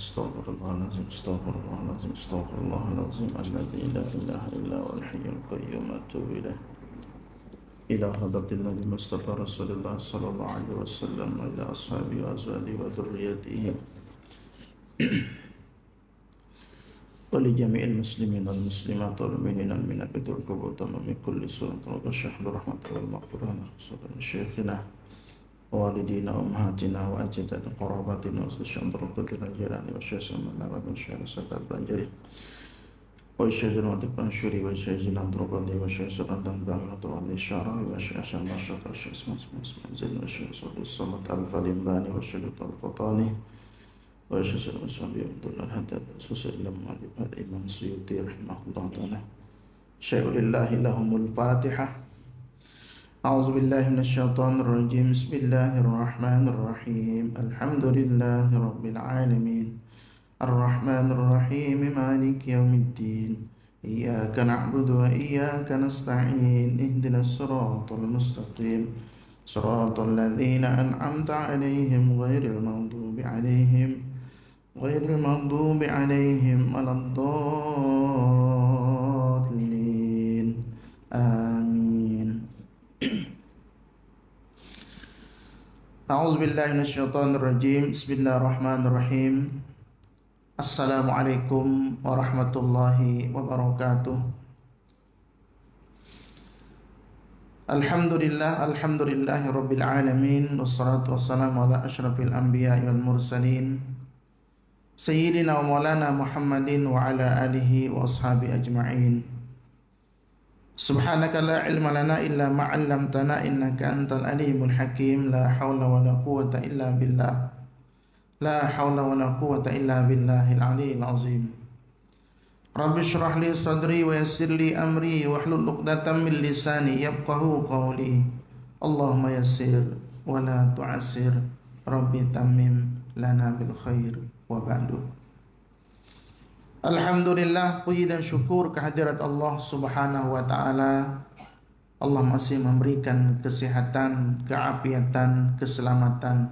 Astaghfirullahaladzim, astaghfirullahaladzim, astaghfirullahaladzim, alladzi la ilaha illa wal hayyul qayyum, atubu ilaih. Ila hadratil Nabi Mustafa Rasulullah sallallahu alaihi wasallam wa ila ashabihi wa azwajihi wa dhurriyyatihi wa li jami'il muslimin wal muslimat wal mu'minin wal mu'minat bi turqubatan min kulli su'in wa shahdu rahmatan wal maghfirah khususan syekhina walidina ummahatina wa ajdad qarabatina wa syandruqatina jirani wa syasama wa min syarri sakal banjari wa syajjan wa tibansyuri wa syajjan androbandi wa syajjan dan bangat wa nisyara wa syajjan masyaka syasman manzil wa syajjan salat al-falimbani wa syajjan al-fatani wa syajjan sabi abdullah haddad susallam al-imam suyuti rahimahullah ta'ala syai'ulillahi lahumul fatihah. أعوذ بالله من الشيطان الرجيم بسم الله الرحمن الرحيم الحمد لله رب العالمين الرحمن الرحيم مالك يوم الدين إياك نعبد وإياك نستعين اهدنا الصراط المستقيم صراط الذين أنعمت عليهم غير المغضوب عليهم ولا الضالين آمين. A'udzubillahi minasyaitonirrajim. Bismillahirrahmanirrahim. Assalamualaikum warahmatullahi wabarakatuh. Alhamdulillahi rabbil alamin. Wassalatu wassalamu ala asyrafil anbiya'i wal mursalin Sayyidina wa maulana Muhammadin wa ala alihi wa ashabi ajma'in. Subhanaka la ilma lana illa ma 'allamtana innaka antal alimul hakim. La haula wala quwwata illa billah. La haula wala quwwata illa billahil aliyyil azim. Rabbi shrah li sadri wa yassir li amri wa hlul 'uqdatam min lisani yafqahu qawli. Allahumma yassir wa la tu'assir. Rabbi tammim lana bil khair wa ba'du. Alhamdulillah, puji dan syukur kehadirat Allah subhanahu wa ta'ala. Allah masih memberikan kesehatan, keafiatan, keselamatan.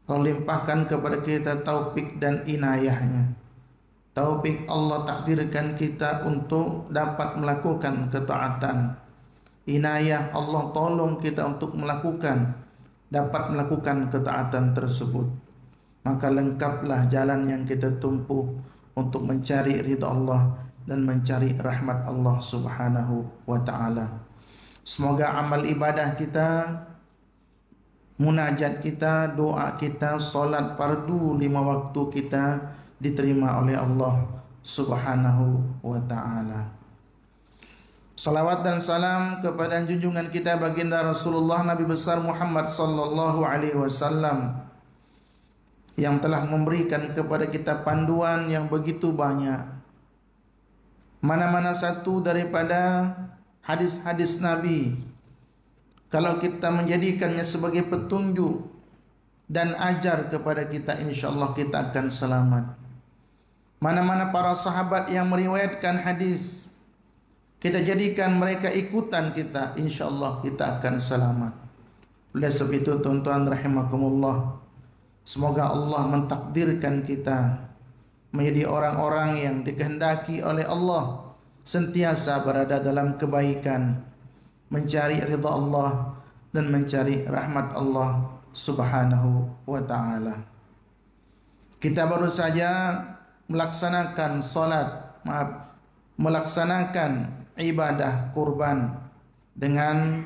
Allah limpahkan kepada kita taufik dan inayahnya. Taufik Allah takdirkan kita untuk dapat melakukan ketaatan. Inayah Allah tolong kita untuk dapat melakukan ketaatan tersebut. Maka lengkaplah jalan yang kita tempuh untuk mencari ridha Allah dan mencari rahmat Allah subhanahu wa ta'ala. Semoga amal ibadah kita, munajat kita, doa kita, salat fardu 5 waktu kita diterima oleh Allah subhanahu wa ta'ala. Salawat dan salam kepada junjungan kita baginda Rasulullah Nabi besar Muhammad sallallahu alaihi wasallam yang telah memberikan kepada kita panduan yang begitu banyak. Mana-mana satu daripada hadis-hadis Nabi, kalau kita menjadikannya sebagai petunjuk dan ajar kepada kita, insyaallah kita akan selamat. Mana-mana para sahabat yang meriwayatkan hadis, kita jadikan mereka ikutan kita, insyaallah kita akan selamat. Oleh sebab itu tuan-tuan rahimakumullah, semoga Allah mentakdirkan kita menjadi orang-orang yang dikehendaki oleh Allah sentiasa berada dalam kebaikan, mencari ridha Allah dan mencari rahmat Allah subhanahu wa ta'ala. Kita baru saja melaksanakan ibadah kurban dengan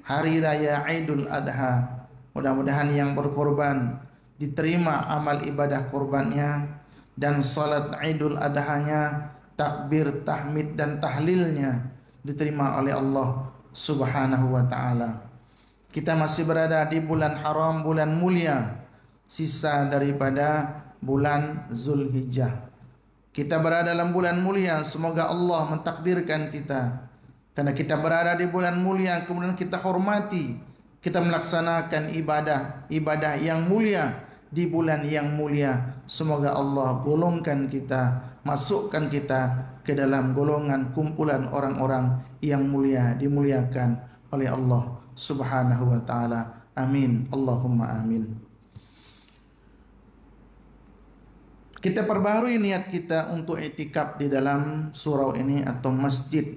hari raya Idul Adha. Mudah-mudahan yang berkorban diterima amal ibadah kurbannya, dan salat Idul Adhanya, takbir, tahmid dan tahlilnya diterima oleh Allah subhanahu wa ta'ala. Kita masih berada di bulan haram, bulan mulia, sisa daripada bulan Zulhijjah. Kita berada dalam bulan mulia, semoga Allah mentakdirkan kita, karena kita berada di bulan mulia, kemudian kita hormati, kita melaksanakan ibadah yang mulia di bulan yang mulia. Semoga Allah golongkan kita, masukkan kita ke dalam golongan kumpulan orang-orang yang mulia, dimuliakan oleh Allah subhanahu wa ta'ala. Amin, Allahumma amin. Kita perbaharui niat kita untuk i'tikaf di dalam surau ini atau masjid.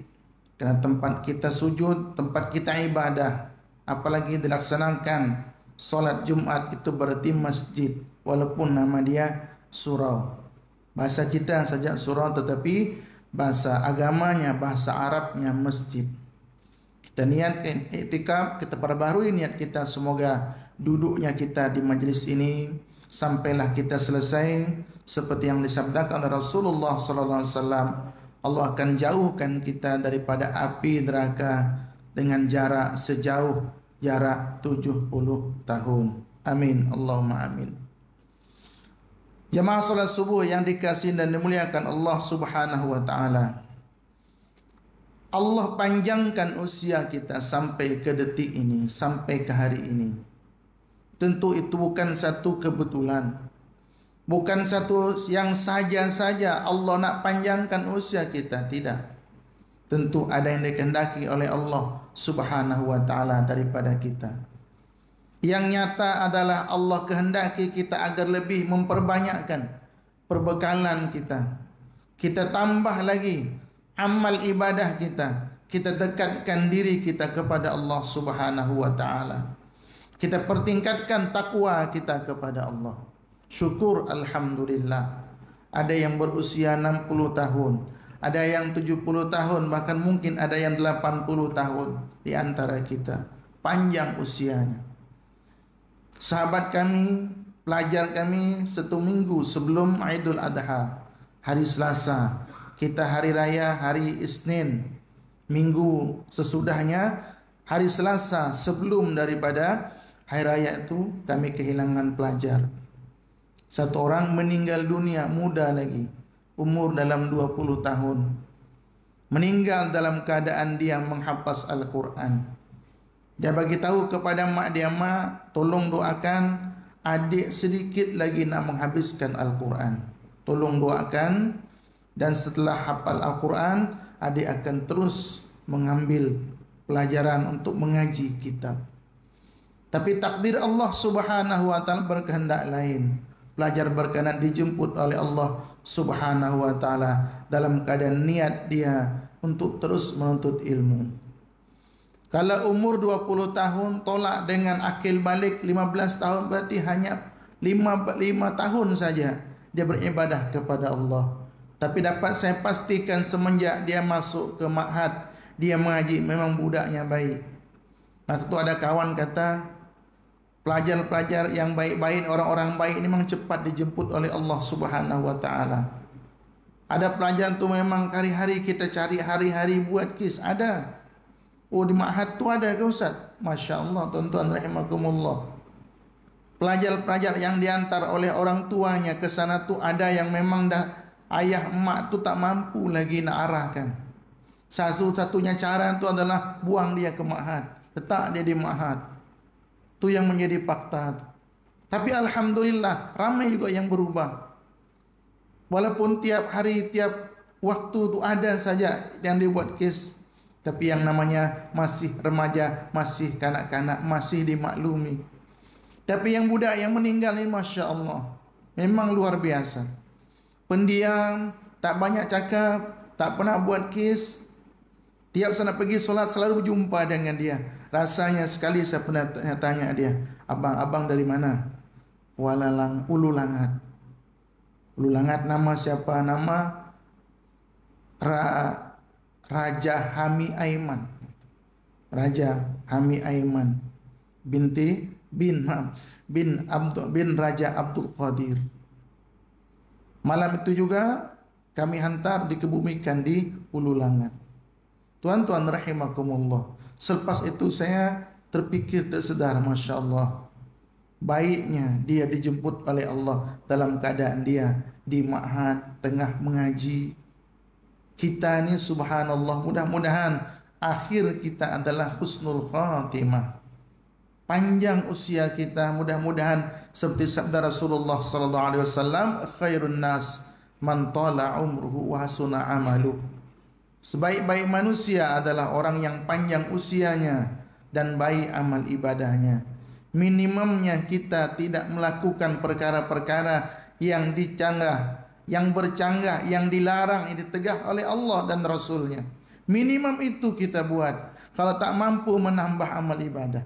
Karena tempat kita sujud, tempat kita ibadah, apalagi dilaksanakan solat Jumat itu berarti masjid, walaupun nama dia surau. Bahasa kita saja surau, tetapi bahasa agamanya, bahasa Arabnya masjid. Kita niatkan i'tikaf, kita perbaharui niat kita, semoga duduknya kita di majlis ini sampailah kita selesai seperti yang disabdakan oleh Rasulullah sallallahu alaihi wasallam, Allah akan jauhkan kita daripada api neraka dengan jarak sejauh jarak 70 tahun. Amin. Allahumma amin. Jamaah salat subuh yang dikasihi dan dimuliakan Allah Subhanahu wa taala. Allah panjangkan usia kita sampai ke detik ini, sampai ke hari ini. Tentu itu bukan satu kebetulan. Bukan satu yang saja-saja Allah nak panjangkan usia kita, tidak. Tentu ada yang dikehendaki oleh Allah Subhanahu wa taala daripada kita. Yang nyata adalah Allah kehendaki kita agar lebih memperbanyakkan perbekalan kita. Kita tambah lagi amal ibadah kita. Kita dekatkan diri kita kepada Allah Subhanahu wa taala. Kita pertingkatkan takwa kita kepada Allah. Syukur alhamdulillah. Ada yang berusia 60 tahun, ada yang 70 tahun, bahkan mungkin ada yang 80 tahun di antara kita. Panjang usianya. Sahabat kami, pelajar kami, 1 minggu sebelum Idul Adha, hari Selasa, kita hari raya hari Isnin. Minggu sesudahnya hari Selasa sebelum daripada hari raya itu kami kehilangan pelajar. Satu orang meninggal dunia muda lagi, umur dalam 20 tahun. Meninggal dalam keadaan dia menghafaz Al-Quran. Dia bagi tahu kepada mak dia, mak, tolong doakan adik sedikit lagi nak menghabiskan Al-Quran. Tolong doakan, dan setelah hafal Al-Quran, adik akan terus mengambil pelajaran untuk mengaji kitab. Tapi takdir Allah Subhanahu wa taala berkehendak lain. Pelajar berkenan dijemput oleh Allah Subhanahu wa taala dalam keadaan niat dia untuk terus menuntut ilmu. Kalau umur 20 tahun tolak dengan akil balik 15 tahun, berarti hanya 5 tahun saja dia beribadah kepada Allah. Tapi dapat saya pastikan semenjak dia masuk ke ma'had, dia mengaji, memang budaknya baik. Masa itu ada kawan kata, pelajar-pelajar yang baik-baik, orang-orang baik ini memang cepat dijemput oleh Allah Subhanahu wa taala. Ada pelajar tu memang hari-hari kita cari, hari-hari buat kis, ada. Oh, di ma'had tu ada ke Ustaz? Masya-Allah, tuan-tuan rahimakumullah. Pelajar-pelajar yang diantar oleh orang tuanya ke sana tu ada yang memang dah ayah emak tu tak mampu lagi nak arahkan. Satu-satunya cara tu adalah buang dia ke ma'had, letak dia di ma'had. Itu yang menjadi fakta. Tapi alhamdulillah ramai juga yang berubah. Walaupun tiap hari, tiap waktu tu ada saja yang dibuat kes, tapi yang namanya masih remaja, masih kanak-kanak, masih dimaklumi. Tapi yang budak yang meninggal ini Masya Allah, memang luar biasa. Pendiam, tak banyak cakap, tak pernah buat kes. Tiap sana pergi solat selalu berjumpa dengan dia. Rasanya sekali saya pernah tanya dia, abang dari mana? Walalang Ulu Langat. Ulu Langat nama siapa? Nama Raja Hami Aiman. Raja Hami Aiman bin Raja Abdul Qadir. Malam itu juga kami hantar dikebumikan di Ulu Langat. Tuan-tuan rahimakumullah. Selepas itu saya terpikir tersedar, Masya Allah, baiknya dia dijemput oleh Allah dalam keadaan dia di ma'had tengah mengaji. Kita ini subhanallah, mudah-mudahan akhir kita adalah husnul khatimah, panjang usia kita. Mudah-mudahan seperti sabda Rasulullah sallallahu alaihi wasallam, khairun nas man tala umruhu wa hasuna amaluh. Sebaik-baik manusia adalah orang yang panjang usianya dan baik amal ibadahnya. Minimumnya kita tidak melakukan perkara-perkara yang dicanggah, yang bercanggah, yang dilarang, yang ditegah oleh Allah dan Rasulnya. Minimum itu kita buat. Kalau tak mampu menambah amal ibadah.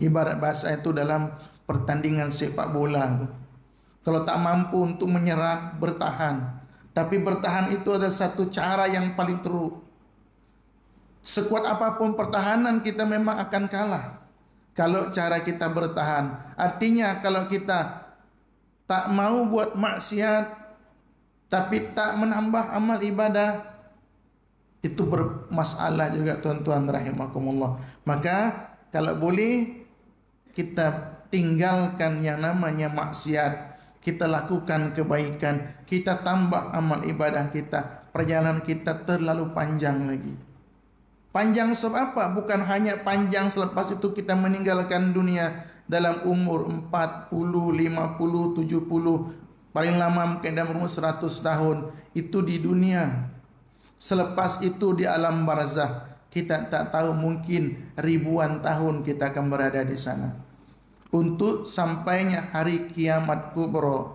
Ibarat bahasa itu dalam pertandingan sepak bola. Kalau tak mampu untuk menyerang, bertahan. Tapi bertahan itu ada satu cara yang paling teruk. Sekuat apapun pertahanan kita memang akan kalah kalau cara kita bertahan. Artinya kalau kita tak mau buat maksiat tapi tak menambah amal ibadah, itu bermasalah juga tuan-tuan rahimakumullah. Maka kalau boleh kita tinggalkan yang namanya maksiat, kita lakukan kebaikan, kita tambah amal ibadah kita. Perjalanan kita terlalu panjang lagi. Panjang sebab apa? Bukan hanya panjang selepas itu kita meninggalkan dunia dalam umur 40, 50, 70, paling lama mungkin dalam umur 100 tahun. Itu di dunia. Selepas itu di alam barzah, kita tak tahu, mungkin ribuan tahun kita akan berada di sana. Untuk sampainya hari kiamat kubra,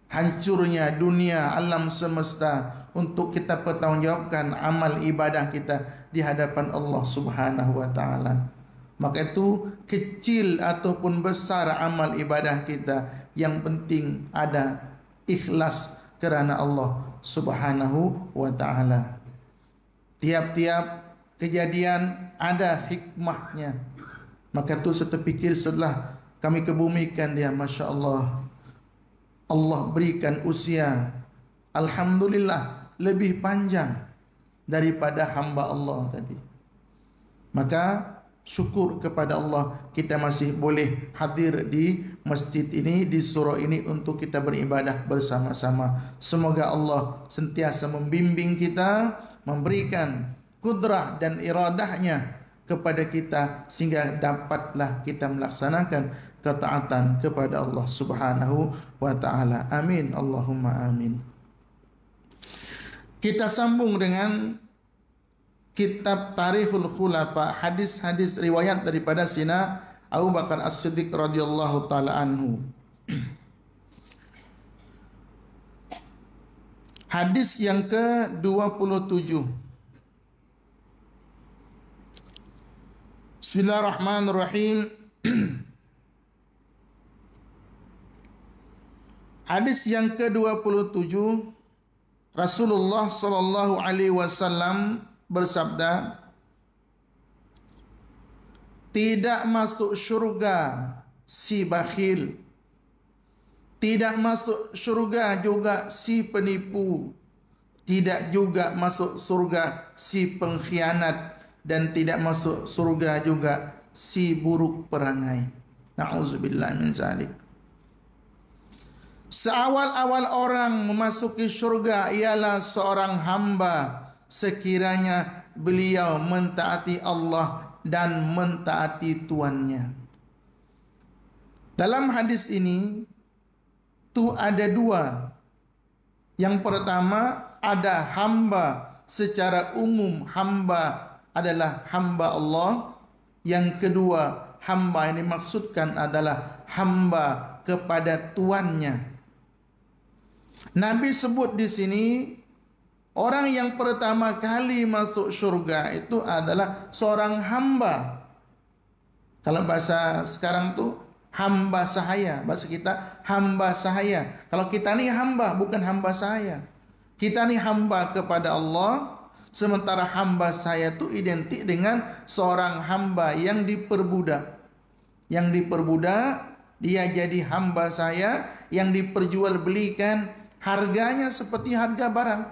hancurnya dunia, alam semesta, untuk kita pertanggungjawabkan amal ibadah kita di hadapan Allah Subhanahu wa taala. Maka itu kecil ataupun besar amal ibadah kita, yang penting ada ikhlas kerana Allah Subhanahu wa taala. Tiap-tiap kejadian ada hikmahnya. Maka tu saya terfikir setelah kami kebumikan dia, Masya Allah, Allah berikan usia, alhamdulillah, lebih panjang daripada hamba Allah tadi. Maka syukur kepada Allah kita masih boleh hadir di masjid ini, di surau ini, untuk kita beribadah bersama-sama. Semoga Allah sentiasa membimbing kita, memberikan kudrah dan iradahnya kepada kita, sehingga dapatlah kita melaksanakan ketaatan kepada Allah Subhanahu wa taala. Amin, Allahumma amin. Kita sambung dengan kitab Tarikhul Khulafa, hadis-hadis riwayat daripada Sina Abu Bakar As-Siddiq radhiyallahu taala anhu. Hadis yang ke-27. Bismillahirrahmanirrahim. Hadis yang ke-27, Rasulullah sallallahu alaihi wasallam bersabda, tidak masuk syurga si bakhil, tidak masuk syurga juga si penipu, tidak juga masuk surga si pengkhianat, dan tidak masuk surga juga si buruk perangai. Na'udzubillah min zalik. Seawal-awal orang memasuki syurga ialah seorang hamba sekiranya beliau mentaati Allah dan mentaati tuannya. Dalam hadis ini tu ada dua. Yang pertama, ada hamba secara umum, hamba adalah hamba Allah. Yang kedua, hamba yang dimaksudkan adalah hamba kepada tuannya. Nabi sebut di sini, orang yang pertama kali masuk syurga itu adalah seorang hamba. Kalau bahasa sekarang tu hamba sahaya, bahasa kita hamba sahaya. Kalau kita ni hamba, bukan hamba sahaya. Kita ni hamba kepada Allah, sementara hamba saya tu identik dengan seorang hamba yang diperbudak. Yang diperbudak, dia jadi hamba saya, yang diperjualbelikan, harganya seperti harga barang.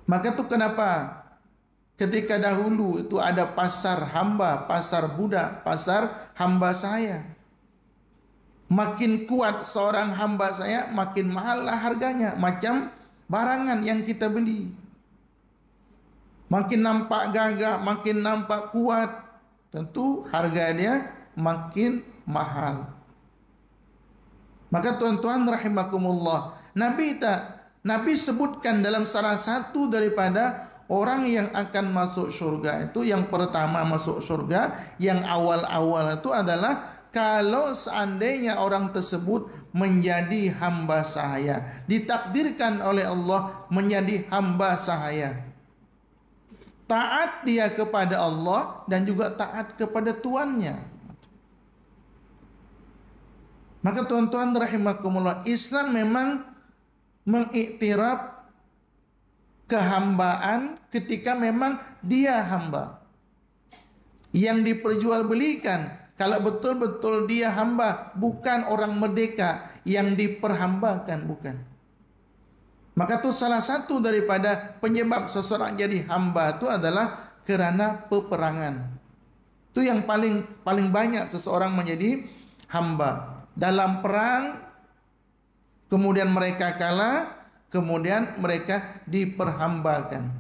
Maka tu kenapa ketika dahulu itu ada pasar hamba, pasar budak, pasar hamba saya. Makin kuat seorang hamba saya, makin mahal lah harganya. Macam barangan yang kita beli. Makin nampak gagah, makin nampak kuat, tentu harga dia makin mahal. Maka tuan-tuan rahimakumullah, Nabi sebutkan dalam salah satu daripada orang yang akan masuk syurga itu, yang pertama masuk syurga, yang awal-awal itu adalah kalau seandainya orang tersebut menjadi hamba sahaya, ditakdirkan oleh Allah menjadi hamba sahaya, taat dia kepada Allah dan juga taat kepada tuannya. Maka tuan-tuan rahimakumullah, Islam memang mengiktiraf kehambaan ketika memang dia hamba yang diperjualbelikan. Kalau betul-betul dia hamba, bukan orang merdeka yang diperhambakan, bukan. Maka itu salah satu daripada penyebab seseorang jadi hamba itu adalah kerana peperangan. Itu yang paling banyak seseorang menjadi hamba. Dalam perang, kemudian mereka kalah, kemudian mereka diperhambakan,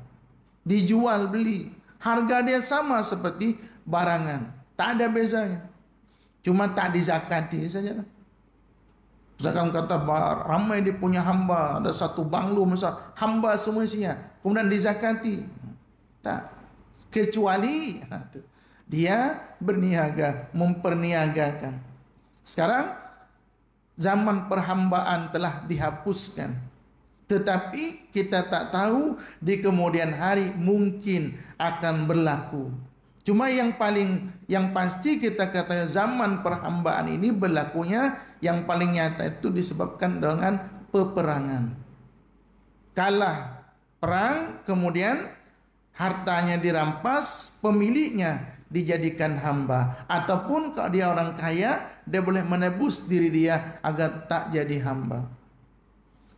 dijual beli. Harga dia sama seperti barangan, tak ada bezanya, cuma tak dizakati saja. Misalkan kata ramai dia punya hamba, ada satu banglo misal hamba semua isinya, kemudian dizakati, tak, kecuali dia berniaga, memperniagakan. Sekarang zaman perhambaan telah dihapuskan, tetapi kita tak tahu di kemudian hari mungkin akan berlaku. Cuma yang pasti kita kata zaman perhambaan ini berlakunya yang paling nyata itu disebabkan dengan peperangan. Kalah perang, kemudian hartanya dirampas, pemiliknya dijadikan hamba. Ataupun kalau dia orang kaya, dia boleh menebus diri dia agar tak jadi hamba.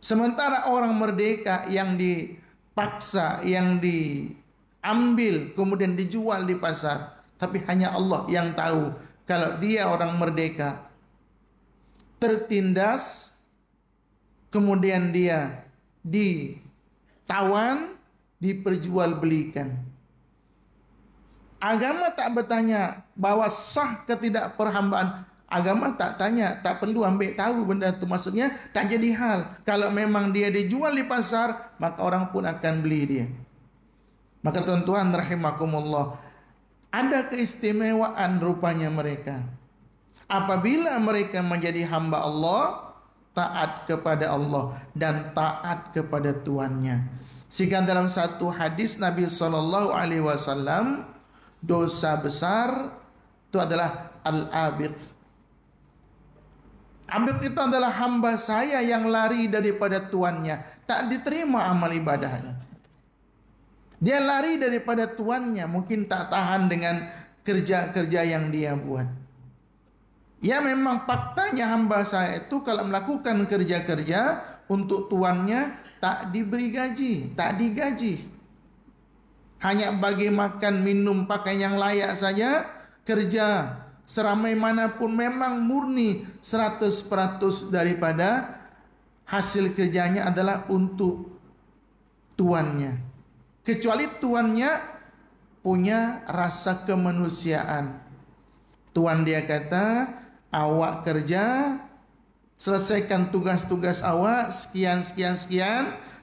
Sementara orang merdeka yang dipaksa, yang diambil, kemudian dijual di pasar, tapi hanya Allah yang tahu kalau dia orang merdeka, tertindas, kemudian dia ditawan, diperjualbelikan. Agama tak bertanya bahwa sah ketidakperhambaan. Agama tak tanya, tak perlu ambil tahu benda itu. Maksudnya tak jadi hal. Kalau memang dia dijual di pasar, maka orang pun akan beli dia. Maka tuan-tuan rahimakumullah, ada keistimewaan rupanya mereka. Apabila mereka menjadi hamba Allah, taat kepada Allah dan taat kepada tuannya. Sehingga dalam satu hadis Nabi SAW, dosa besar itu adalah al-abiq. Abiq itu adalah hamba saya yang lari daripada tuannya, tak diterima amal ibadahnya. Dia lari daripada tuannya, mungkin tak tahan dengan kerja-kerja yang dia buat. Ya memang faktanya hamba saya itu kalau melakukan kerja-kerja untuk tuannya tak diberi gaji, tak digaji. Hanya bagi makan, minum, pakai yang layak saja. Kerja seramai manapun memang murni 100% daripada hasil kerjanya adalah untuk tuannya. Kecuali tuannya punya rasa kemanusiaan. Tuan dia kata, awak kerja, selesaikan tugas-tugas awak, sekian,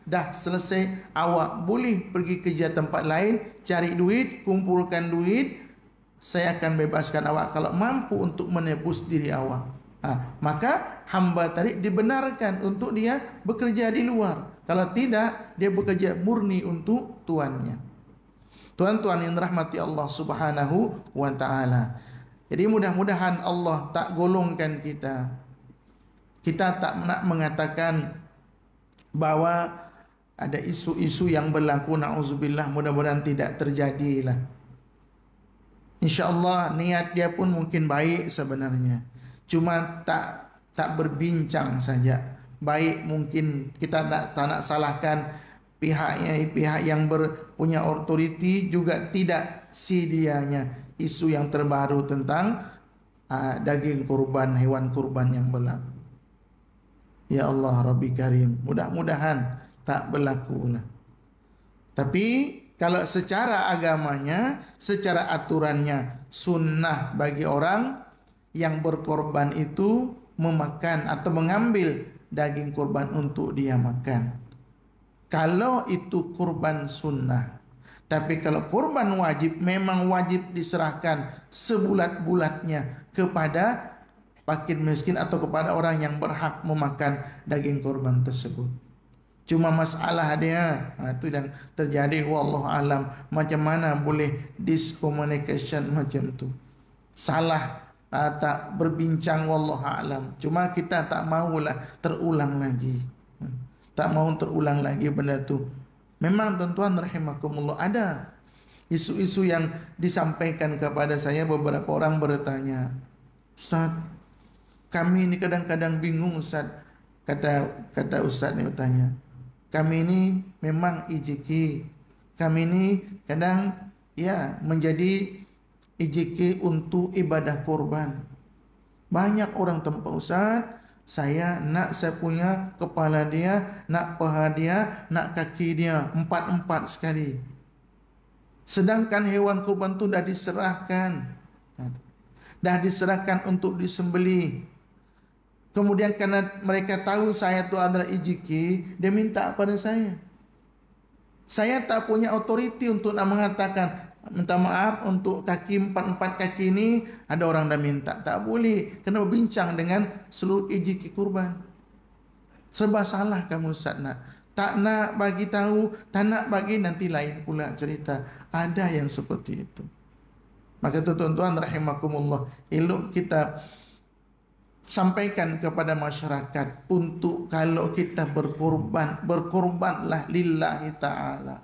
dah selesai, awak boleh pergi kerja tempat lain, cari duit, kumpulkan duit, saya akan bebaskan awak kalau mampu untuk menebus diri awak. Maka hamba tadi dibenarkan untuk dia bekerja di luar. Kalau tidak, dia bekerja murni untuk tuannya. Tuan-tuan yang rahmati Allah Subhanahu wa ta'ala. Jadi mudah-mudahan Allah tak golongkan kita. Kita tak nak mengatakan bahwa ada isu-isu yang berlaku, na'udzubillah, mudah-mudahan tidak terjadilah. InsyaAllah niat dia pun mungkin baik sebenarnya, cuma tak berbincang saja. Baik mungkin kita tak nak salahkan pihak yang punya otoriti, juga tidak dianya isu yang terbaru tentang daging kurban, hewan kurban yang berlaku. Ya Allah Rabbi Karim, mudah-mudahan tak berlaku. Tapi kalau secara agamanya, secara aturannya, sunnah bagi orang yang berkorban itu memakan atau mengambil daging kurban untuk dia makan. Kalau itu kurban sunnah. Tapi kalau kurban wajib, memang wajib diserahkan sebulat-bulatnya kepada fakir miskin atau kepada orang yang berhak memakan daging korban tersebut. Cuma masalah dia itu yang terjadi, wallahu alam, macam mana boleh discommunication macam tu. Salah tak berbincang, wallahu alam. Cuma kita tak maulah terulang lagi. Tak mau terulang lagi benda tu. Memang tuan-tuan rahimakumullah, ada isu-isu yang disampaikan kepada saya. Beberapa orang bertanya, Ustaz, kami ini kadang-kadang bingung Ustaz. Kata Ustaz ni bertanya, kami ini memang IJK, kami ini kadang menjadi IJK untuk ibadah korban. Banyak orang tempat Ustaz, saya punya kepala dia, nak paha dia, nak kaki dia, empat sekali. Sedangkan hewan kurban tu dah diserahkan untuk disembelih. Kemudian karena mereka tahu saya tu adalah IJK, dia minta pada saya. Saya tak punya autoriti untuk nak mengatakan, minta maaf untuk kaki empat kaki ini ada orang dah minta. Tak boleh, kena berbincang dengan seluruh IJK kurban. Serba salah kamu Ustaz tak nak bagi tahu, tak nak bagi, nanti lain pula cerita. Ada yang seperti itu. Maka tuan-tuan rahimakumullah, elok kita sampaikan kepada masyarakat untuk kalau kita berkorbanlah lillahi ta'ala.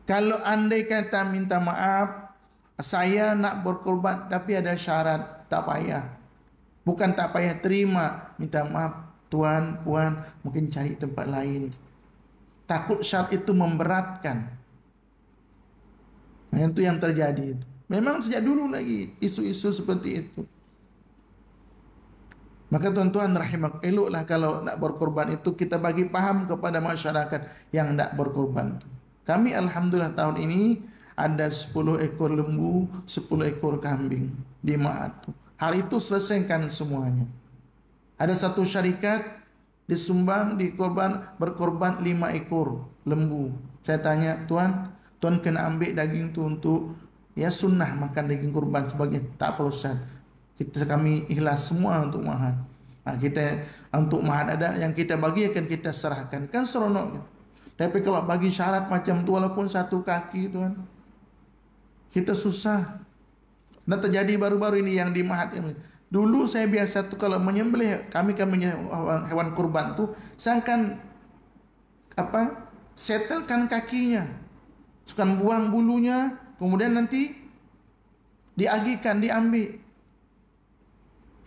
Kalau andai kata minta maaf, saya nak berkorban tapi ada syarat, tak payah. Bukan tak payah terima, minta maaf tuan, puan, mungkin cari tempat lain. Takut syarat itu memberatkan. Nah, itu yang terjadi. Memang sejak dulu lagi isu-isu seperti itu. Maka tuan-tuan rahimah, eloklah kalau nak berkorban itu kita bagi paham kepada masyarakat yang nak berkorban itu. Kami alhamdulillah tahun ini ada 10 ekor lembu, 10 ekor kambing di Ma'at. Hari itu selesaikan semuanya. Ada satu syarikat disumbang berkorban 5 ekor lembu. Saya tanya, tuan kena ambil daging tu untuk sunnah makan daging kurban sebagai tak perusahaan. Kami ikhlas semua untuk Mahat. Kita untuk Mahat ada yang kita bagi akan kita serahkan, kan seronok gitu. Tapi kalau bagi syarat macam tu walaupun satu kaki tuan, kita susah. Dan terjadi baru-baru ini yang di Mahat ini. Dulu saya biasa tu kalau menyembelih kami hewan kurban tu, saya akan settlekan kakinya, sukan buang bulunya, kemudian nanti diagikan, diambil.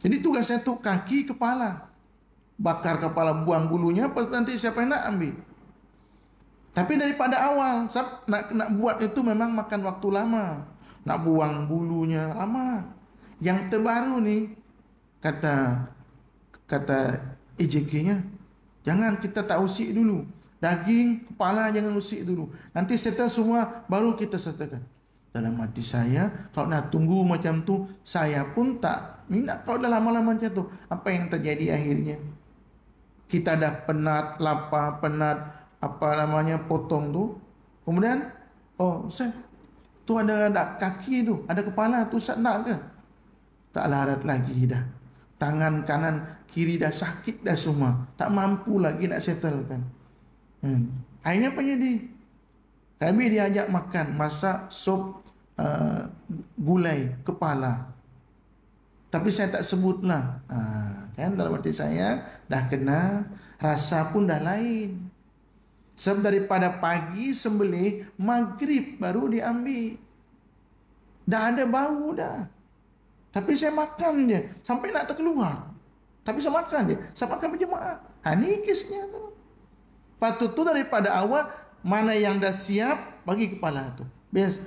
Jadi tugas saya tu kaki, kepala, bakar kepala, buang bulunya, pas nanti siapa yang nak ambil. Tapi daripada awal nak buat itu memang makan waktu lama, nak buang bulunya lama. Yang terbaru ni kata IJK-nya, jangan, kita tak usik dulu. Daging, kepala jangan usik dulu. Nanti settle semua baru kita settlekan. Dalam hati saya, kalau nak tunggu macam tu, saya pun tak minat. Kalau dah lama-lama macam tu, apa yang terjadi akhirnya? Kita dah penat, lapar, potong tu. Kemudian, Ustaz, tu ada kaki tu, ada kepala tu, Ustaz nak ke? Tak larat lagi dah. Tangan kanan, kiri dah sakit dah semua. Tak mampu lagi nak settlekan. Akhirnya apa jadi? Kami diajak makan, masak sup gulai kepala. Tapi saya tak sebutlah. Kan dalam hati saya dah kena, rasa pun dah lain. Sebab daripada pagi sembelih, maghrib baru diambil. Dah ada bau dah. Tapi saya makan je sampai nak terkeluar. Tapi saya makan je. Saya makan berjemaah. Ini kisnya tu. Patut tu daripada awal, mana yang dah siap, bagi kepala tu. Biasa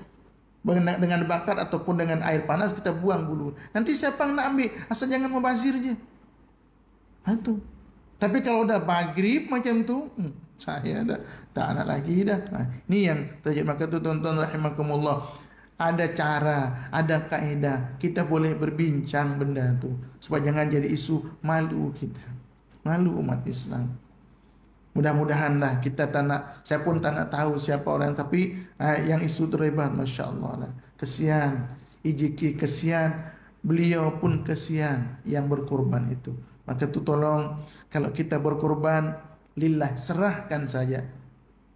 dengan bakar ataupun dengan air panas kita buang bulu. Nanti siapa yang nak ambil, asal jangan membazir je. Itu. Tapi kalau dah maghrib macam tu, saya dah tak nak lagi dah. Ini yang terjadi. Maka tu tuan-tuan rahimakumullah, ada cara, ada kaedah. Kita boleh berbincang benda tu supaya jangan jadi isu malu kita, malu umat Islam. Mudah-mudahanlah kita tak nak, saya pun tak nak tahu siapa orang, tapi yang isu terlibat, Masya Allah lah. Kesian IJK, kesian beliau pun kesian yang berkorban itu. Maka tu tolong kalau kita berkorban lillah, serahkan saja.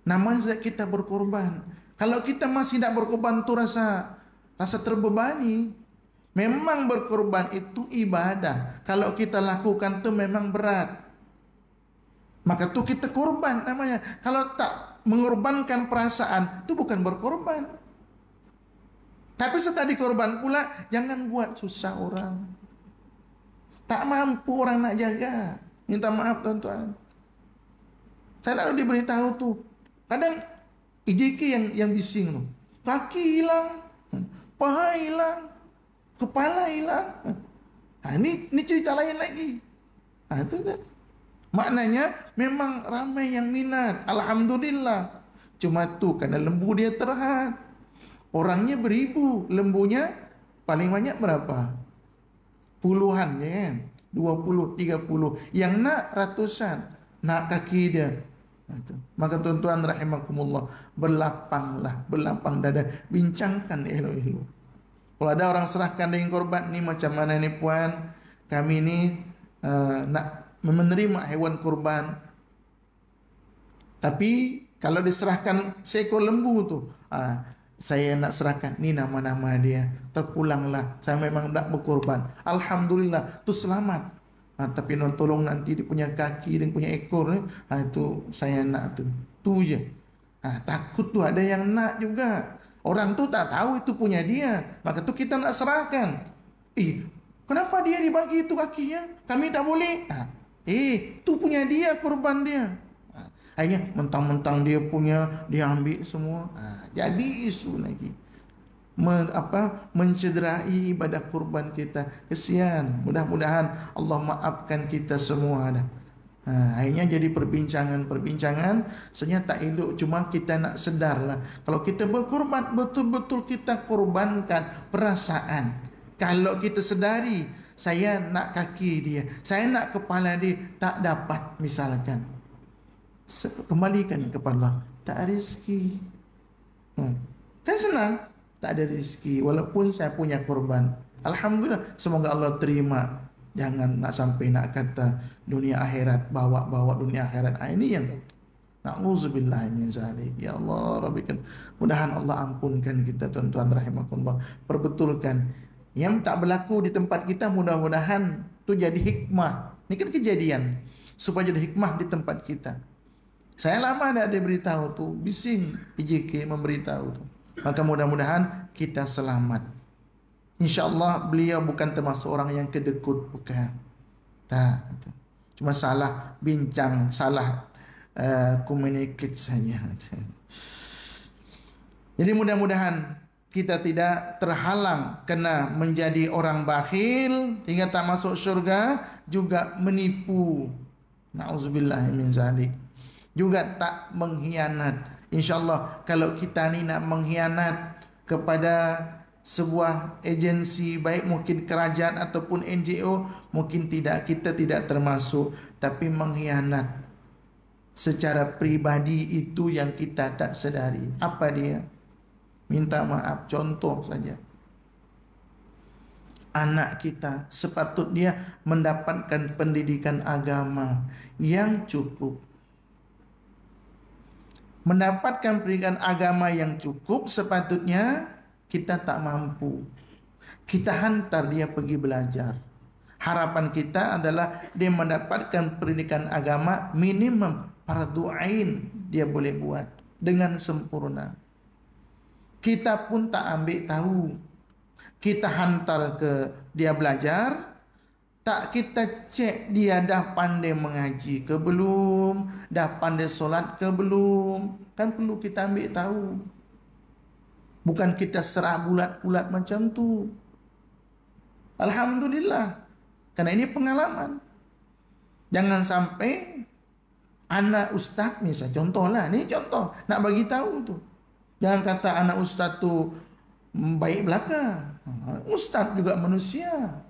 Namanya saja kita berkorban. Kalau kita masih tidak berkorban tu rasa terbebani. Memang berkorban itu ibadah. Kalau kita lakukan tu memang berat. Maka tu kita korban namanya. Kalau tak mengorbankan perasaan, tu bukan berkorban. Tapi setelah dikorban pula, jangan buat susah orang. Tak mampu orang nak jaga. Minta maaf tuan-tuan. Saya lalu diberitahu tu. Kadang IJK yang bising tu. Kaki hilang, paha hilang, kepala hilang. Ini cerita lain lagi. Itu kan. Maknanya memang ramai yang minat. Alhamdulillah. Cuma tu karena lembu dia terhad. Orangnya beribu, lembunya paling banyak berapa? Puluhan ya kan? 20, 30. Yang nak ratusan. Nak kaki dia. Maka tuan-tuan rahimakumullah, berlapang dada, bincangkan elok-elok. Kalau ada orang serahkan dengan korban, ni macam mana ni puan? Kami ni nak menerima hewan kurban. Tapi kalau diserahkan seekor lembu tu, saya nak serahkan ni nama-nama dia. Terpulanglah, saya memang nak berkorban. Alhamdulillah, tu selamat. Tapi tolong nanti dia punya kaki dan punya ekor ni, itu saya nak tu. Tu je. Takut tu ada yang nak juga. Orang tu tak tahu itu punya dia. Maka tu kita nak serahkan. Kenapa dia dibagi itu kakinya? Kami tak boleh. Tu punya dia, korban dia. Akhirnya mentang-mentang dia punya, dia ambil semua. Jadi isu lagi. Mencederai ibadah kurban kita. Kesian. Mudah-mudahan Allah maafkan kita semua dah. Akhirnya jadi perbincangan. Sebenarnya tak elok. Cuma kita nak sedarlah. Kalau kita berkorban, betul-betul kita korbankan perasaan. Kalau kita sedari, saya nak kaki dia, saya nak kepala dia, tak dapat misalkan, kembalikan kepada Allah. Tak ada rezeki. Kan senang. Tak ada rezeki walaupun saya punya korban. Alhamdulillah, semoga Allah terima. Jangan nak sampai nak kata dunia akhirat, bawa dunia akhirat. Ini yang na'udzubillah min zalik. Ya Allah rabbikan, mudahan Allah ampunkan kita tuan-tuan rahimakumullah. Perbetulkan yang tak berlaku di tempat kita, mudah-mudahan tu jadi hikmah. Ini kan kejadian supaya jadi hikmah di tempat kita. Saya lama dah diberitahu tu, bising IJK memberitahu tu. Maka mudah-mudahan kita selamat. InsyaAllah beliau bukan termasuk orang yang kedekut, bukan. Tak. Cuma salah bincang, salah communicate saja. Jadi mudah-mudahan kita tidak terhalang kena menjadi orang bakhil hingga tak masuk syurga, juga menipu. Na'udzubillah min zalik. Juga tak mengkhianat. InsyaAllah kalau kita ni nak mengkhianat kepada sebuah agensi, baik mungkin kerajaan ataupun NGO, mungkin kita tidak termasuk. Tapi mengkhianat secara pribadi itu yang kita tak sedari. Apa dia? Minta maaf. Contoh saja, anak kita sepatutnya mendapatkan pendidikan agama yang cukup. Mendapatkan pendidikan agama yang cukup, sepatutnya kita tak mampu, kita hantar dia pergi belajar. Harapan kita adalah dia mendapatkan pendidikan agama minimum fardu ain, dia boleh buat dengan sempurna. Kita pun tak ambil tahu, kita hantar ke dia belajar. Tak kita cek dia dah pandai mengaji ke belum, dah pandai solat ke belum. Kan perlu kita ambil tahu. Bukan kita serah bulat-bulat macam tu. Alhamdulillah. Karena ini pengalaman. Jangan sampai anak ustaz misalnya, contohlah, ni contoh nak bagi tahu tu. Jangan kata anak ustaz tu baik belaka. Ustaz juga manusia.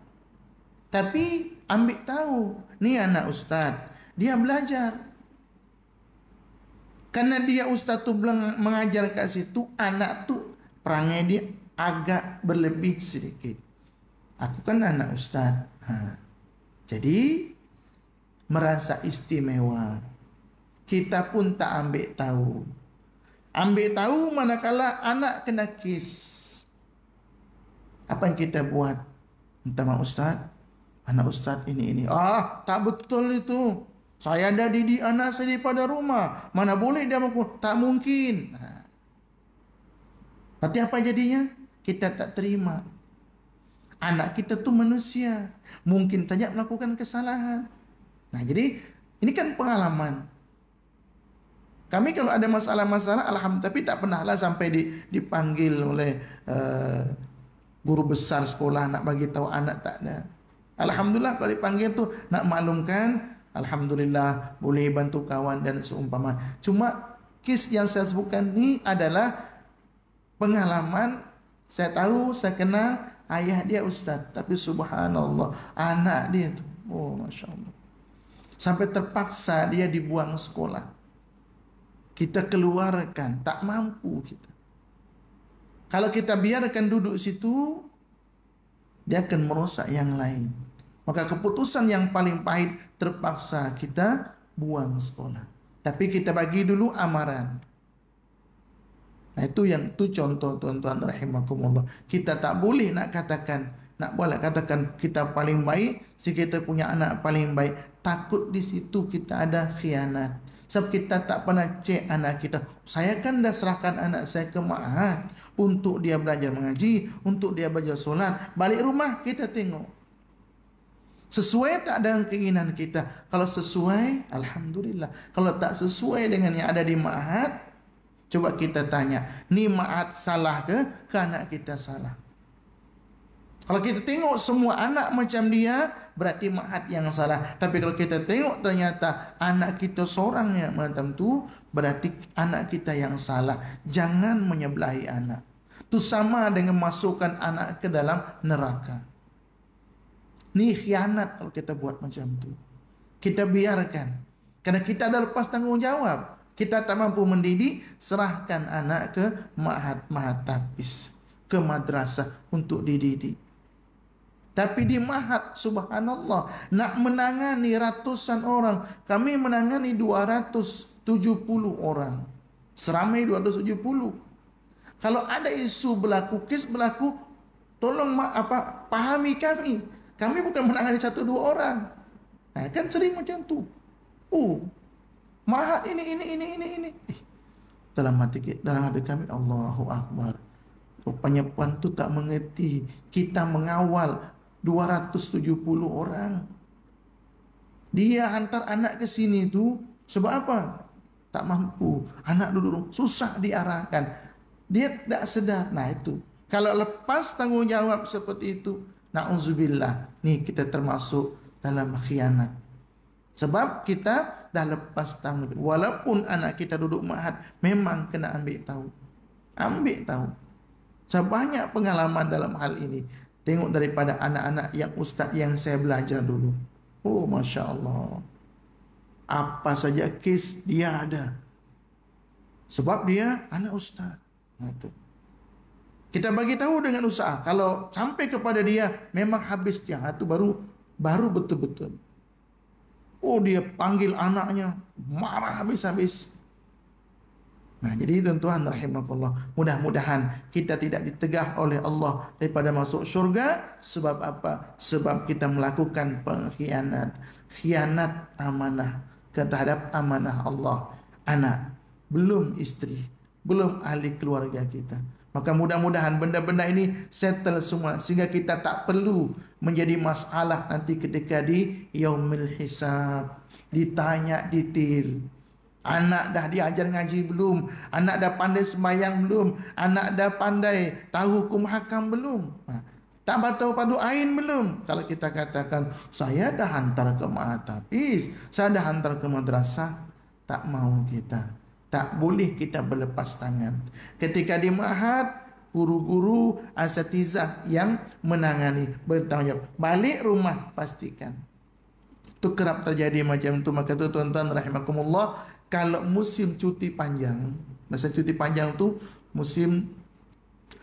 Tapi ambil tahu, ni anak ustaz, dia belajar. Karena dia ustaz tu mengajar kat situ, anak tu perangai dia agak berlebih sedikit. Aku kan anak ustaz. Jadi merasa istimewa. Kita pun tak ambil tahu. Ambil tahu manakala anak kena kes. Apa yang kita buat? Minta maaf ustaz, anak ustaz ini. Tak betul itu. Saya dah didik anak saya daripada rumah. Mana boleh dia mengaku? Tak mungkin. Tapi apa jadinya? Kita tak terima. Anak kita tu manusia. Mungkin saja melakukan kesalahan. Nah, jadi ini kan pengalaman. Kami kalau ada masalah-masalah, alhamdulillah, tapi tak pernahlah sampai dipanggil oleh guru besar sekolah nak bagi tahu anak, tak ada. Alhamdulillah kalau dipanggil tu nak maklumkan, alhamdulillah boleh bantu kawan dan seumpama. Cuma kes yang saya sebutkan ni adalah pengalaman. Saya tahu, saya kenal ayah dia ustaz, tapi subhanallah anak dia tu, oh masya Allah, sampai terpaksa dia dibuang sekolah. Kita keluarkan, tak mampu kita. Kalau kita biarkan duduk situ, dia akan merosak yang lain. Maka keputusan yang paling pahit, terpaksa kita buang sekolah. Tapi kita bagi dulu amaran. Nah itu contoh tuan-tuan rahimakumullah. Kita tak boleh nak katakan kita paling baik, si kita punya anak paling baik. Takut di situ kita ada khianat. Sebab kita tak pernah cek anak kita. Saya kan dah serahkan anak saya ke ma'had untuk dia belajar mengaji, untuk dia belajar solat. Balik rumah kita tengok sesuai tak dengan keinginan kita. Kalau sesuai, alhamdulillah. Kalau tak sesuai dengan yang ada di ma'had, coba kita tanya, ni ma'had salah ke anak kita salah? Kalau kita tengok semua anak macam dia, berarti ma'had yang salah. Tapi kalau kita tengok ternyata anak kita seorang yang macam tu, berarti anak kita yang salah. Jangan menyebelahi anak. Itu sama dengan masukkan anak ke dalam neraka. Ni khianat kalau kita buat macam tu. Kita biarkan. Karena kita dah lepas tanggungjawab. Kita tak mampu mendidik, serahkan anak ke ma'had tapis, ke madrasah untuk dididik. Tapi di ma'had, subhanallah, nak menangani ratusan orang. Kami menangani 270 orang. Seramai 270. Kalau ada isu berlaku, kes berlaku, tolong pahami kami. Kami bukan menangani 1-2 orang. Nah, kan sering macam tu. Ma'had ini. Dalam hati kami, Allahu Akbar. Rupanya puan tu tak mengerti. Kita mengawal 270 orang. Dia hantar anak ke sini tu sebab apa? Tak mampu. Anak duduk susah diarahkan. Dia tak sedar. Nah itu. Kalau lepas tanggungjawab seperti itu, na'udzubillah, nih kita termasuk dalam khianat. Sebab kita dah lepas tanggungjawab. Walaupun anak kita duduk ma'had, memang kena ambil tahu. Ambil tahu. Sebanyak pengalaman dalam hal ini. Tengok daripada anak-anak yang ustaz yang saya belajar dulu. Oh, Masya Allah. Apa saja kes dia ada. Sebab dia anak ustaz. Nah, itu. Kita bagi tahu dengan usaha. Kalau sampai kepada dia, memang habis dia. Itu baru betul-betul. Oh, dia panggil anaknya. Marah habis-habis. Nah, jadi tuan-tuan rahimakumullah, mudah-mudahan kita tidak ditegah oleh Allah daripada masuk syurga. Sebab apa? Sebab kita melakukan khianat amanah terhadap amanah Allah. Anak, belum isteri, belum ahli keluarga kita. Maka mudah-mudahan benda-benda ini settle semua, sehingga kita tak perlu menjadi masalah nanti ketika di yaumil hisab, ditanya detail. Anak dah diajar ngaji belum? Anak dah pandai sembahyang belum? Anak dah pandai tahu hukum hakam belum? Tak tahu padu ain belum? Kalau kita katakan, saya dah hantar ke ma'had tapis, saya dah hantar ke madrasah, tak mau kita. Tak boleh kita berlepas tangan. Ketika di ma'had, guru-guru asatizah yang menangani, bertanggungjawab. Balik rumah, pastikan. Itu kerap terjadi macam tu. Maka tu tuan-tuan rahimakumullah, kalau musim cuti panjang, masa cuti panjang tu musim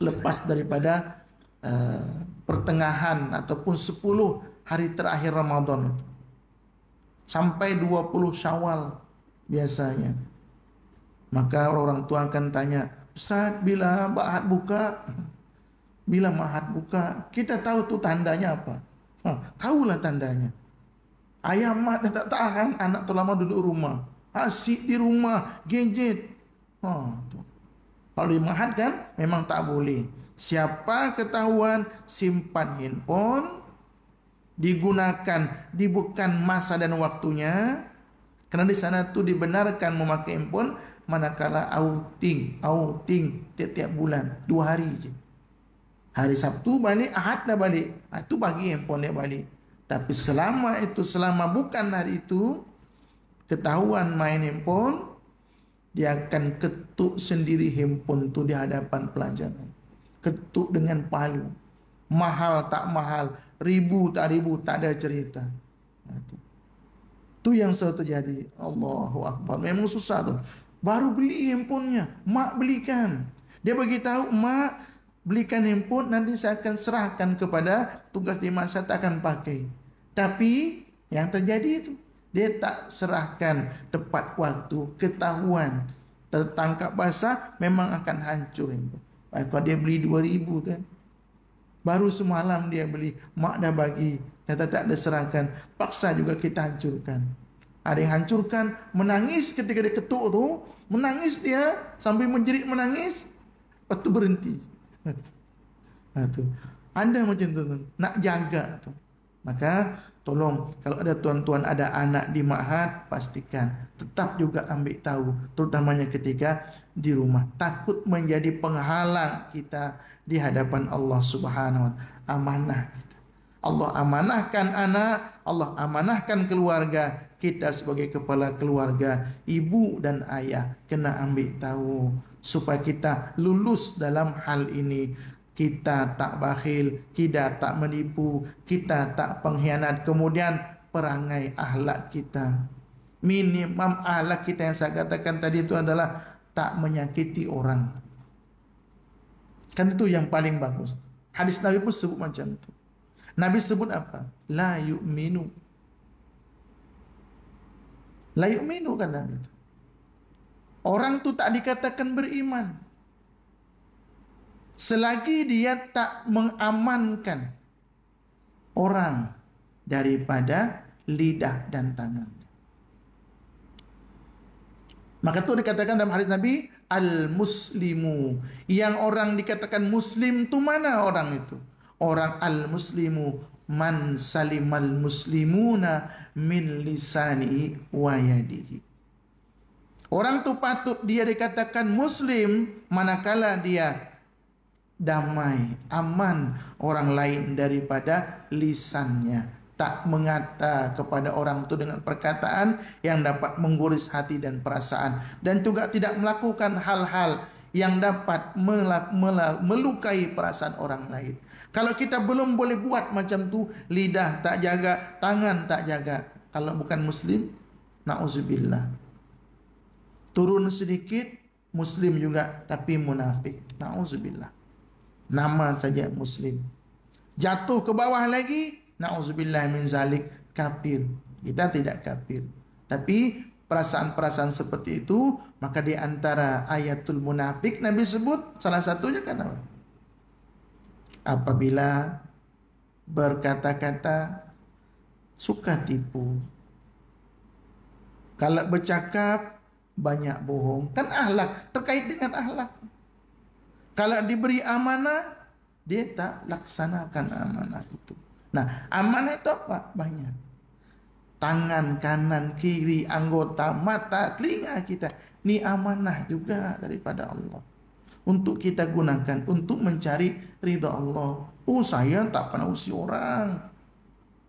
lepas daripada pertengahan ataupun 10 hari terakhir Ramadan itu. Sampai 20 Syawal biasanya. Maka orang tua akan tanya, Ustaz, bila Ma'had buka? Bila Ma'had buka? Kita tahu tuh tandanya apa? Tahulah tandanya. Ayah mak dah tak tahan, anak tu lama duduk rumah. Asyik di rumah, gadget. Tuh. Kalau di Ma'had kan, memang tak boleh. Siapa ketahuan simpan handphone, digunakan di bukan masa dan waktunya, karena di sana tu dibenarkan memakai handphone manakala outing tiap-tiap bulan 2 hari je. Hari Sabtu balik, Ahad dah balik. Itu bagi handphone dia balik. Tapi selama bukan hari itu, ketahuan main handphone, dia akan ketuk sendiri handphone tu di hadapan pelajar. Ketuk dengan palu. Mahal tak mahal, ribu tak ada cerita. Itu yang selalu terjadi. Allahu Akbar. Memang susah tu. Baru beli handphonenya, mak belikan. Dia beritahu, mak belikan handphone, nanti saya akan serahkan kepada tugas di masa tak akan pakai. Tapi yang terjadi itu, dia tak serahkan tepat waktu, ketahuan, tertangkap basah, memang akan hancur. Kalau dia beli 2,000 kan, baru semalam dia beli, mak dah bagi, dan tak ada serahkan, paksa juga kita hancurkan. Ada yang hancurkan, menangis ketika dia ketuk tu, menangis dia sambil menjerit menangis, lepas tu berhenti. Tu. Anda macam tu, nak jaga tu. Maka tolong, kalau ada tuan-tuan ada anak di Ma'had, pastikan tetap juga ambil tahu, terutamanya ketika di rumah. Takut menjadi penghalang kita di hadapan Allah Subhanahu wa Ta'ala. Amanah kita. Allah amanahkan anak, Allah amanahkan keluarga. Kita sebagai kepala keluarga, ibu dan ayah, kena ambil tahu supaya kita lulus dalam hal ini. Kita tak bakhil, kita tak menipu, kita tak pengkhianat. Kemudian perangai akhlak kita, minimum akhlak kita yang saya katakan tadi itu adalah tak menyakiti orang. Kan itu yang paling bagus. Hadis Nabi pun sebut macam itu. Nabi sebut apa? La yu'minu. La yu'minu kan Nabi itu. Orang tu tak dikatakan beriman selagi dia tak mengamankan orang daripada lidah dan tangan. Maka itu dikatakan dalam hadis Nabi, al-muslimu. Yang orang dikatakan muslim tu mana orang itu? Orang al-muslimu man salimal muslimuna min lisanihi wa yadihi. Orang tu patut dia dikatakan muslim manakala dia damai, aman orang lain daripada lisannya, tak mengata kepada orang itu dengan perkataan yang dapat mengguris hati dan perasaan, dan juga tidak melakukan hal-hal yang dapat melukai perasaan orang lain. Kalau kita belum boleh buat macam tu, lidah tak jaga, tangan tak jaga, kalau bukan muslim, na'udzubillah. Turun sedikit, muslim juga tapi munafik, na'udzubillah. Nama saja muslim. Jatuh ke bawah lagi, na'udzubillah min zalik, kafir. Kita tidak kafir. Tapi perasaan-perasaan seperti itu, maka di antara ayatul munafik Nabi sebut salah satunya kan apa? Apabila berkata-kata suka tipu. Kalau bercakap banyak bohong. Kan akhlak, terkait dengan akhlak. Kalau diberi amanah, dia tak laksanakan amanah itu. Nah, amanah itu apa? Banyak. Tangan, kanan, kiri, anggota, mata, telinga kita. Ini amanah juga daripada Allah. Untuk kita gunakan, untuk mencari ridha Allah. Oh, saya tak pernah usir orang.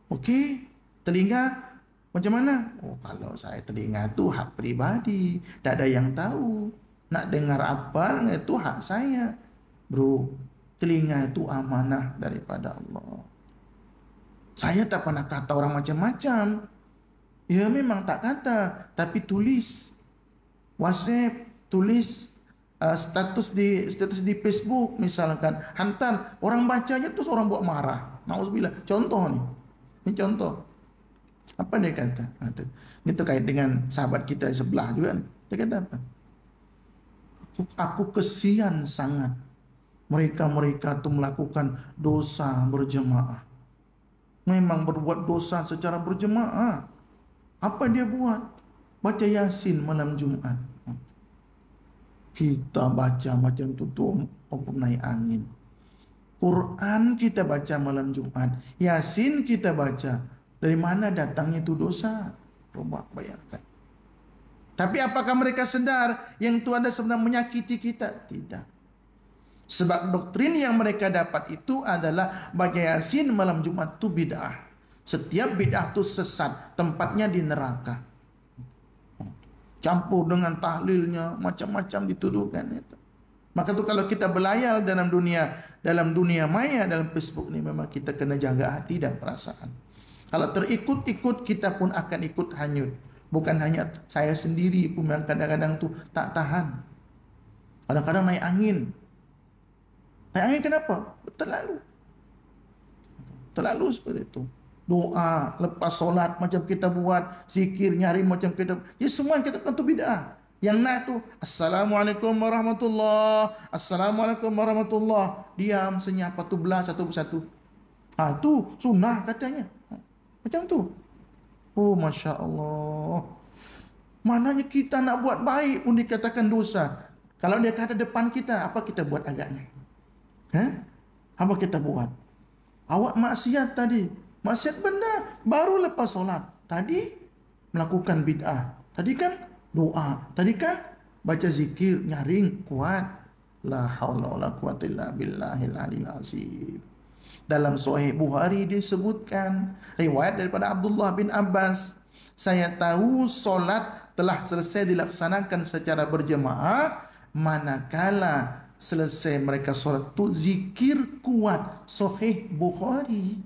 Okey, telinga macam mana? Oh, kalau saya telinga itu hak pribadi. Tak ada yang tahu. Nak dengar apa, itu hak saya. Bro, telinga itu amanah daripada Allah. Saya tak pernah kata orang macam-macam. Ya memang tak kata, tapi tulis WhatsApp, tulis status di Facebook misalkan, hantar orang bacanya terus orang buat marah. Nauzubillah. Contoh nih. Ini contoh. Apa dia kata? Ini terkait dengan sahabat kita di sebelah juga nih. Dia kata apa? Aku kesian sangat mereka tuh melakukan dosa berjemaah. Memang berbuat dosa secara berjemaah. Apa dia buat? Baca Yasin malam Jumat. Kita baca macam tu naik angin. Quran kita baca malam Jumat. Yasin kita baca. Dari mana datangnya itu dosa? Coba bayangkan. Tapi apakah mereka sedar yang itu ada sebenarnya menyakiti kita? Tidak. Sebab doktrin yang mereka dapat itu adalah baca Yasin malam Jumat itu bid'ah. Setiap bid'ah itu sesat, tempatnya di neraka. Campur dengan tahlilnya, macam-macam dituduhkan itu. Maka tuh kalau kita belayar dalam dunia maya, dalam Facebook ini, memang kita kena jaga hati dan perasaan. Kalau terikut-ikut, kita pun akan ikut hanyut. Bukan hanya saya sendiri pun yang kadang-kadang tuh tak tahan. Kadang-kadang naik angin. Naik angin kenapa? Terlalu seperti itu. Doa lepas solat macam kita buat, zikir nyari macam kita. Ya semua yang kita kan tu bid'ah. Yang nak tu Assalamualaikum warahmatullahi, Assalamualaikum warahmatullahi. Diam senyap tu belah satu persatu. Tu sunnah katanya. Macam tu. Oh Masya Allah. Mananya kita nak buat baik pun dikatakan dosa. Kalau dia kata depan kita, apa kita buat agaknya? Apa kita buat? Awak maksiat tadi. Maksiat benda baru lepas solat. Tadi melakukan bid'ah. Tadi kan doa. Tadi kan baca zikir, nyaring, kuat. La haula wala quwata illa billahil aliyil azim. Dalam Sahih Bukhari disebutkan riwayat daripada Abdullah bin Abbas, saya tahu solat telah selesai dilaksanakan secara berjemaah manakala selesai mereka solat tu zikir kuat. Sahih Bukhari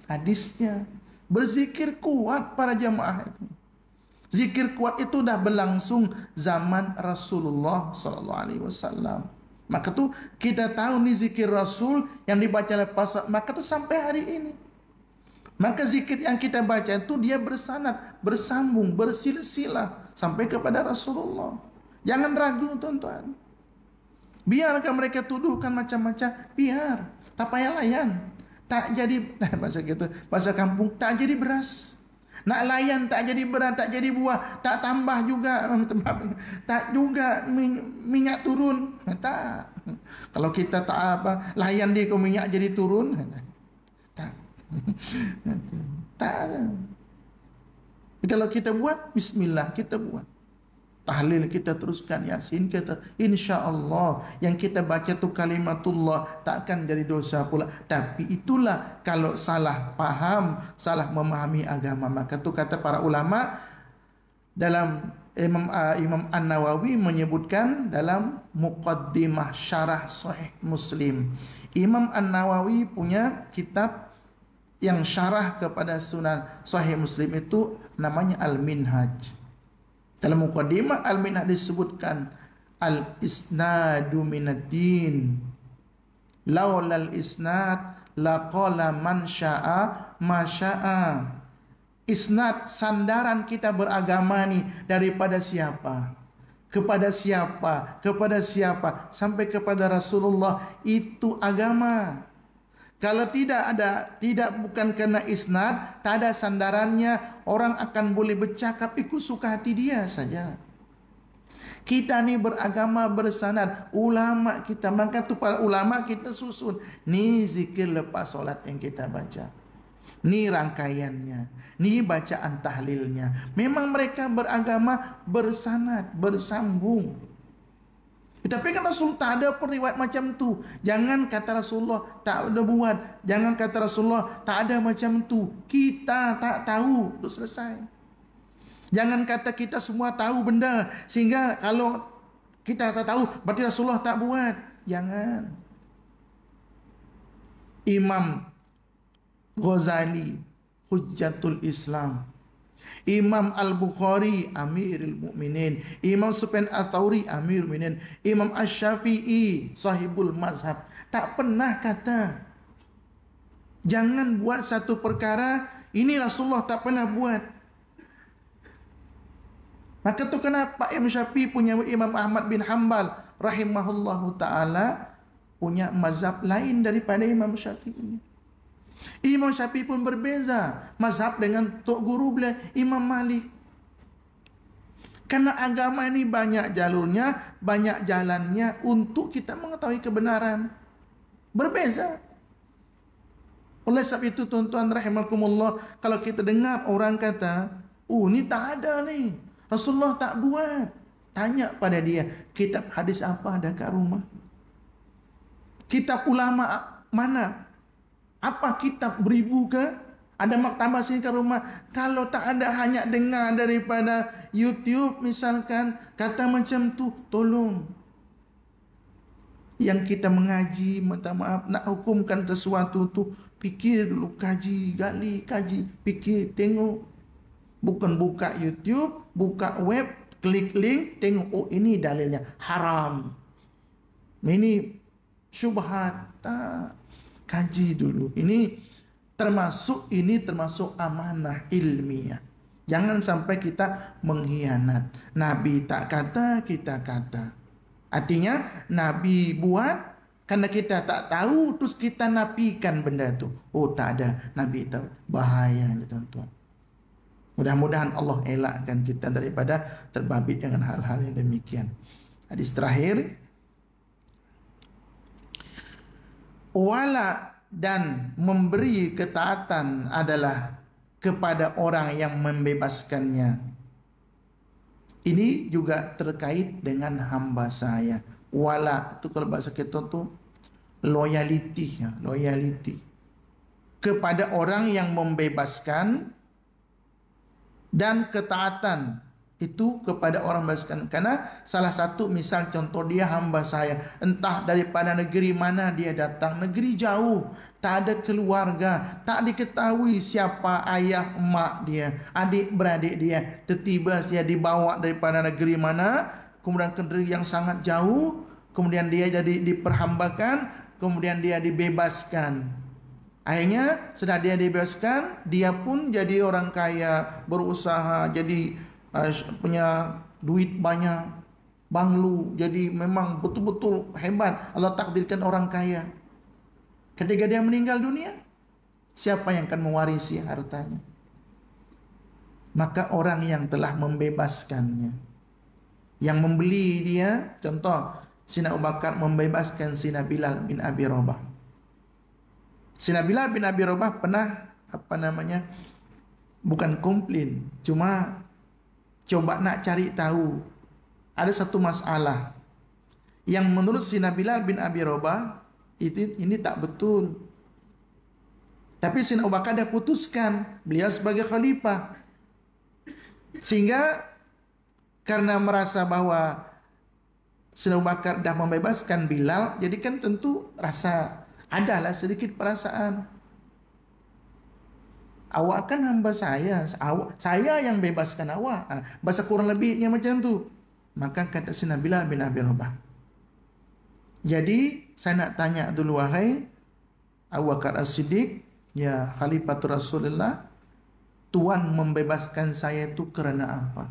hadisnya, berzikir kuat para jemaah itu. Zikir kuat itu dah berlangsung zaman Rasulullah SAW. Maka tu kita tahu ni zikir Rasul yang dibaca lepas, maka tu sampai hari ini. Maka zikir yang kita baca itu dia bersanad, bersambung, bersilsilah sampai kepada Rasulullah. Jangan ragu tuan-tuan. Biarkan mereka tuduhkan macam-macam, biar. Tak payah layan. Tak jadi, bahasa kita, bahasa kampung, tak jadi beras. Nak layan tak jadi beras, tak jadi buah, tak tambah juga, tak juga minyak turun. Tak. Kalau kita tak apa, layan dia kau minyak jadi turun. Tak. Tak ada. Kalau kita buat, bismillah kita buat. Tahlil kita teruskan, Yasin kita, insya-Allah yang kita baca tu kalimatullah, takkan jadi dosa pula. Tapi itulah kalau salah faham, salah memahami agama. Maka tu kata para ulama dalam Imam An-Nawawi menyebutkan dalam muqaddimah syarah Sahih Muslim. Imam An-Nawawi punya kitab yang syarah kepada Sunan Sahih Muslim itu namanya Al-Minhaj. Dalam muqaddimah Al-Minhaj disebutkan al-isnadu minad-din. Laulal isnad laqala man syaa ma syaa. Isnad, sandaran kita beragama ni daripada siapa? Kepada siapa? Kepada siapa? Sampai kepada Rasulullah, itu agama. Kalau bukan kena isnad, tak ada sandarannya, orang akan boleh bercakap ikut suka hati dia saja. Kita ni beragama bersanad, ulama kita, maka tu para ulama kita susun. Ni zikir lepas solat yang kita baca. Ni rangkaiannya, ni bacaan tahlilnya. Memang mereka beragama bersanad, bersambung. Tapi kan Rasul tak ada pun riwayat macam tu. Jangan kata Rasulullah tak ada buat. Jangan kata Rasulullah tak ada macam tu. Kita tak tahu. Sudah selesai. Jangan kata kita semua tahu benda, sehingga kalau kita tak tahu berarti Rasulullah tak buat. Jangan. Imam Ghazali, Hujjatul Islam, Imam Al-Bukhari Amirul Mukminin, Imam Sufyan Ats-Tsauri Amirul Mukminin, Imam Asy-Syafi'i sahibul mazhab tak pernah kata jangan buat satu perkara ini Rasulullah tak pernah buat. Maka tu kenapa Imam Syafi'i punya Imam Ahmad bin Hanbal rahimahullahu taala punya mazhab lain daripada Imam Syafi'i. Imam Syafi'i pun berbeza mazhab dengan tok guru beliau Imam Malik. Karena agama ini banyak jalurnya, banyak jalannya untuk kita mengetahui kebenaran. Berbeza. Oleh sebab itu tuan-tuan rahimakumullah, kalau kita dengar orang kata, ni tak ada ni, Rasulullah tak buat, tanya pada dia, kitab hadis apa ada kat rumah? Kitab ulama mana? Apa kitab beribu ke? Ada maktabah sini kat rumah? Kalau tak ada, hanya dengar daripada YouTube misalkan, kata macam tu, tolong. Yang kita mengaji, minta maaf, nak hukumkan sesuatu tu, fikir dulu, kaji, gali, kaji, fikir, tengok. Bukan buka YouTube, buka web, klik link, tengok, ini dalilnya, haram. Ini syubhat, tak. Kaji dulu. Ini termasuk amanah ilmiah. Jangan sampai kita mengkhianat. Nabi tak kata, kita kata. Artinya Nabi buat karena kita tak tahu, terus kita nafikan benda tu. Tak ada, Nabi tahu. Bahaya ni tuan-tuan. Mudah-mudahan Allah elakkan kita daripada terbabit dengan hal-hal yang demikian. Hadis terakhir, wala dan memberi ketaatan adalah kepada orang yang membebaskannya. Ini juga terkait dengan hamba saya. Wala itu kalau bahasa kita tu loyalty, loyalty kepada orang yang membebaskan, dan ketaatan itu kepada orang membebaskan. Karena salah satu misal contoh, dia hamba saya, entah daripada negeri mana dia datang, negeri jauh, tak ada keluarga, tak diketahui siapa ayah emak dia, adik beradik dia, tiba-tiba dia dibawa daripada negeri mana, kemudian ke negeri yang sangat jauh, kemudian dia jadi diperhambakan, kemudian dia dibebaskan. Akhirnya setelah dia dibebaskan, dia pun jadi orang kaya, berusaha, jadi punya duit banyak, banglu, jadi memang betul-betul hebat, Allah takdirkan orang kaya. Ketika dia meninggal dunia, siapa yang akan mewarisi hartanya? Maka orang yang telah membebaskannya, yang membeli dia, contoh Sina Abu Bakar membebaskan Sina Bilal bin Abi Rabah. Sina Bilal bin Abi Rabah pernah bukan komplain, cuma coba nak cari tahu. Ada satu masalah yang menurut Sina Bilal bin Abi Rabah ini tak betul. Tapi Sina Abu Bakar dah putuskan, beliau sebagai khalifah. Sehingga karena merasa bahwa Sina Abu Bakar dah membebaskan Bilal, jadi kan tentu rasa adalah sedikit perasaan. Awak kan hamba saya yang bebaskan awak. Bahasa kurang lebihnya macam tu. Maka kata Sina Bilal bin Abi Rabah, jadi saya nak tanya dulu, wahai Abu Bakar As-Siddiq, ya Khalifatul Rasulullah, Tuan membebaskan saya itu kerana apa?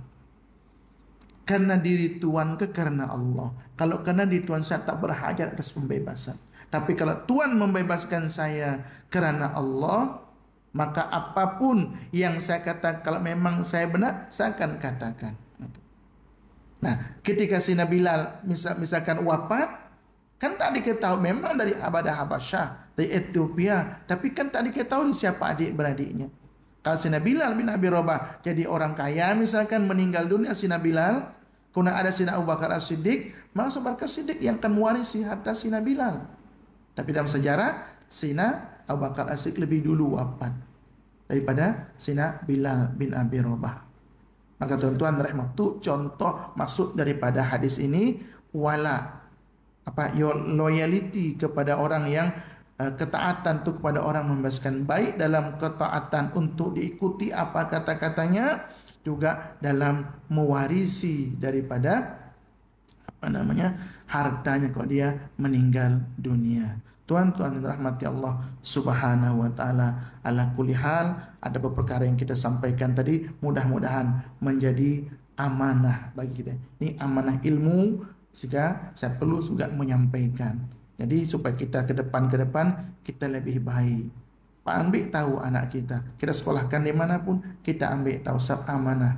Karena diri Tuan ke karena Allah? Kalau karena diri Tuan, saya tak berhajat atas pembebasan. Tapi kalau Tuan membebaskan saya kerana Allah, maka apapun yang saya katakan, kalau memang saya benar, saya akan katakan. Nah, ketika Sina Bilal misalkan wafat, kan tak diketahui, memang dari Habasyah, dari Ethiopia, tapi kan tak diketahui siapa adik beradiknya. Kalau Sina Bilal bin Abi Rabah jadi orang kaya, misalkan meninggal dunia Sina Bilal, kemudian ada Sina Abu Bakar As-Siddiq, maka Abu Bakar As-Siddiq yang akan mewarisi harta Sina Bilal. Tapi dalam sejarah, Sina Abu Bakar As-Siddiq lebih dulu wafat daripada Sina Bilal bin Abi Rabah. Maka tuan-tuan rahmat, tu contoh maksud daripada hadis ini, wala loyalty kepada orang yang ketaatan itu kepada orang membebaskan, baik dalam ketaatan untuk diikuti apa kata-katanya, juga dalam mewarisi daripada hartanya kalau dia meninggal dunia. Tuan-tuan rahmati Allah Subhanahu wa taala, ala kulli hal ada beberapa perkara yang kita sampaikan tadi mudah-mudahan menjadi amanah bagi kita. Ini amanah ilmu, sehingga saya perlu juga menyampaikan. Jadi supaya kita ke depan kita lebih baik. Pak ambil tahu anak kita sekolahkan di manapun, kita ambil tahu amanah.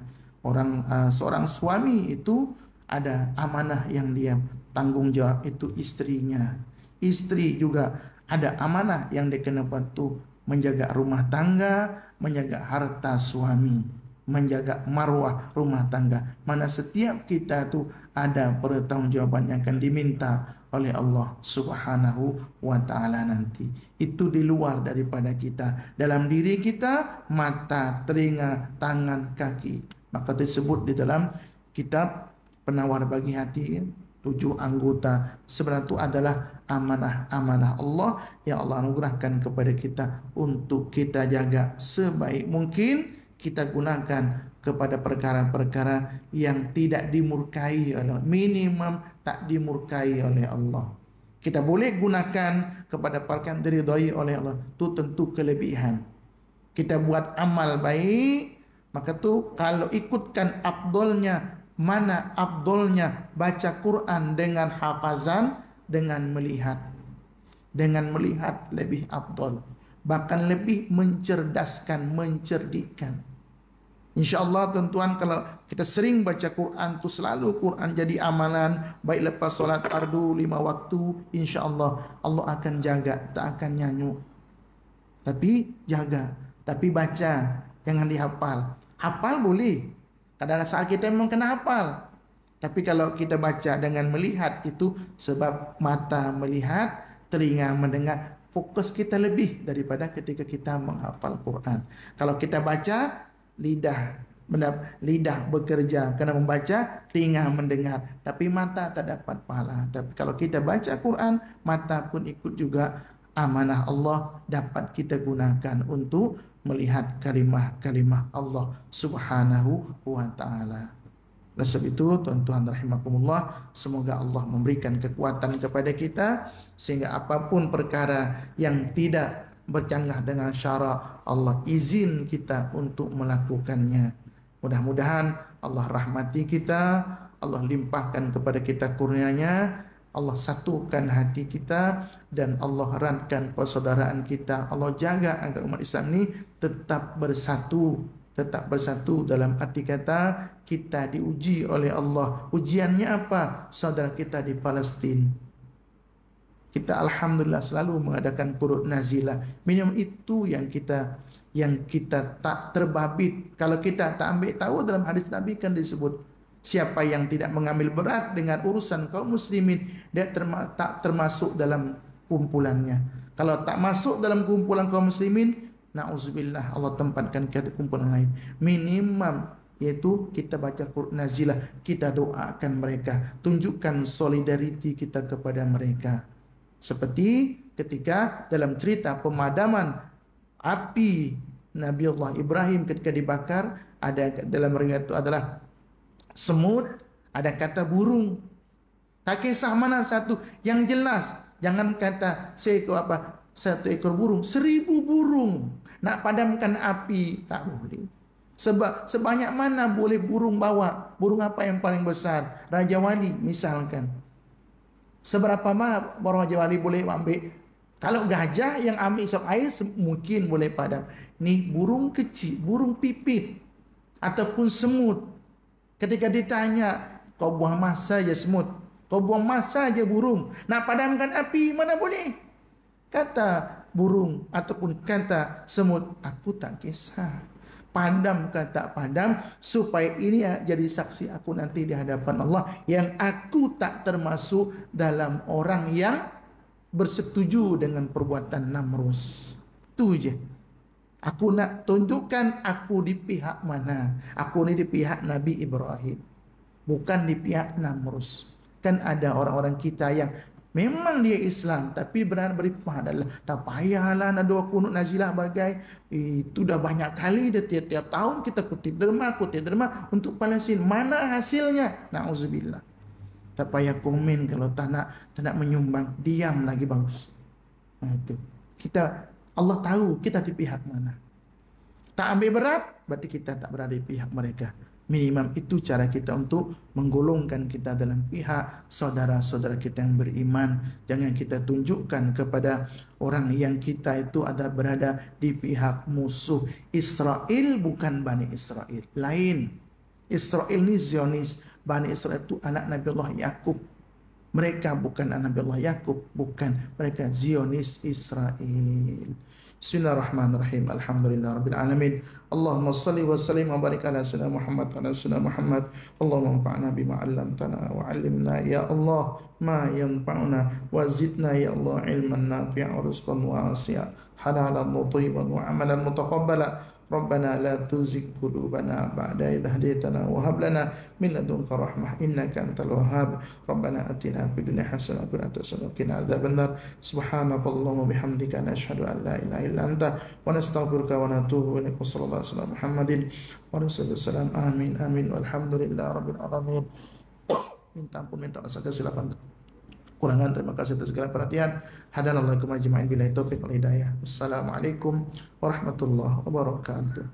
Seorang suami itu ada amanah yang dia tanggung jawab, itu istrinya. Istri juga ada amanah yang dia kena bantu, menjaga rumah tangga, menjaga harta suami, menjaga marwah rumah tangga. Mana setiap kita tu ada pertanggungjawaban yang akan diminta oleh Allah Subhanahu wa taala nanti. Itu di luar daripada kita. Dalam diri kita, mata, telinga, tangan, kaki. Maka disebut di dalam kitab Penawar Bagi Hati, 7 anggota sebenarnya itu adalah amanah-amanah Allah yang Allah anugerahkan kepada kita untuk kita jaga sebaik mungkin. Kita gunakan kepada perkara-perkara yang tidak dimurkai oleh Allah, minimum tak dimurkai oleh Allah. Kita boleh gunakan kepada perkara yang diridhai oleh Allah, itu tentu kelebihan. Kita buat amal baik, maka tu kalau ikutkan afdolnya, mana afdolnya baca Quran dengan hafazan, dengan melihat. Dengan melihat lebih afdol, bahkan lebih mencerdaskan, mencerdikkan. InsyaAllah tuan-tuan, kalau kita sering baca Quran tu selalu Quran jadi amalan, baik lepas solat fardu 5 waktu, insyaAllah Allah akan jaga, tak akan nyanyuk. Tapi jaga, tapi baca, jangan dihafal. Hafal boleh, kadang-kadang saat kita memang kena hafal. Tapi kalau kita baca dengan melihat, itu sebab mata melihat, telinga mendengar, fokus kita lebih daripada ketika kita menghafal Quran. Kalau kita baca, lidah bekerja kerana membaca, telinga mendengar, tapi mata tak dapat pahala. Tapi kalau kita baca Quran, mata pun ikut juga amanah Allah dapat kita gunakan untuk melihat kalimah-kalimah Allah Subhanahu wa taala. Oleh sebab itu, tuan-tuan rahimakumullah, semoga Allah memberikan kekuatan kepada kita sehingga apapun perkara yang tidak bercanggah dengan syarak, Allah izin kita untuk melakukannya. Mudah-mudahan Allah rahmati kita, Allah limpahkan kepada kita kurnianya, Allah satukan hati kita, dan Allah eratkan persaudaraan kita. Allah jaga agar umat Islam ini tetap bersatu dalam arti kata kita diuji oleh Allah. Ujiannya apa? Saudara kita di Palestin, kita alhamdulillah selalu mengadakan qurut nazilah. Minimum itu yang kita tak terbabit. Kalau kita tak ambil tahu, dalam hadis Nabi kan disebut, siapa yang tidak mengambil berat dengan urusan kaum muslimin, dia tak termasuk dalam kumpulannya. Kalau tak masuk dalam kumpulan kaum muslimin, na'udzubillah, Allah tempatkan kita kumpulan lain. Minimum yaitu kita baca qurut nazilah, kita doakan mereka, tunjukkan solidariti kita kepada mereka. Seperti ketika dalam cerita pemadaman api Nabi Allah Ibrahim ketika dibakar, ada dalam riwayat itu adalah semut, ada kata burung. Tak kisah mana satu yang jelas. Jangan kata satu ekor burung, 1000 burung nak padamkan api, tak boleh. Sebab sebanyak mana boleh burung bawa? Burung apa yang paling besar? Raja Wali misalkan. Seberapa mana Raja Wali boleh ambil? Kalau gajah yang ambil isap air mungkin boleh padam. Ni burung kecil, burung pipit ataupun semut. Ketika ditanya, kau buang masa saja semut, kau buang masa saja burung, nak padamkan api mana boleh? Kata burung ataupun kata semut, aku tak kisah. Padam ke tak padam, supaya ini jadi saksi aku nanti di hadapan Allah, yang aku tak termasuk dalam orang yang bersetuju dengan perbuatan Namrus. Itu je. Aku nak tunjukkan aku di pihak mana. Aku ni di pihak Nabi Ibrahim, bukan di pihak Namrus. Kan ada orang-orang kita yang Memang dia Islam, tapi berada beripah adalah tak payahlah nak doa kunut nazilah bagai itu dah banyak kali dah tiap-tiap tahun kita kutip derma untuk Palestin. Mana hasilnya? Nauzubillah. Tak payah komen kalau tak nak menyumbang, diam lagi bagus. Nah, itu. Allah tahu kita di pihak mana. Tak ambil berat, berarti kita tak berada di pihak mereka. Minimum itu cara kita untuk menggolongkan kita dalam pihak saudara-saudara kita yang beriman. Jangan kita tunjukkan kepada orang yang kita itu ada berada di pihak musuh. Israel bukan Bani Israel. Lain. Israel ni Zionis. Bani Israel itu anak Nabi Allah Yakub. Mereka bukan anak Nabi Allah Yakub. Bukan. Mereka Zionis Israel. Bismillahirrahmanirrahim. Alhamdulillah Rabbil Alamin. Allahumma salli wa sallim wa barik ala sayyidina Muhammad wa ala sayyidina Muhammad. Allahumma anfa'na bima 'allamtana wa 'allimna ya Allah ma yanfa'una wa zidna ya Allah ilman nafi'a wa rizqan wasi'a halalan thayyiban wa 'amalan mutaqabbala. Rabbana la tuzigh qulubana ba'da idh hadaytana wa hab lana min ladunka rahmah innaka antal wahhab. Rabbana atina fid dunya hasanah wa qina adzaban nar. Subhanakallahumma bihamdika nashhadu an la ilaha illa anta wa nastaghfiruka wa natubu ilaik. Wassallallahu ala Muhammadin wa sallam. Amin amin walhamdulillahi rabbil alamin. Minta ampun, minta rasa kesilapan kurangan. Terima kasih atas segala perhatian. Hadanallahu kum ajma'in billahi taufiq wal hidayah. Wassalamualaikum warahmatullahi wabarakatuh.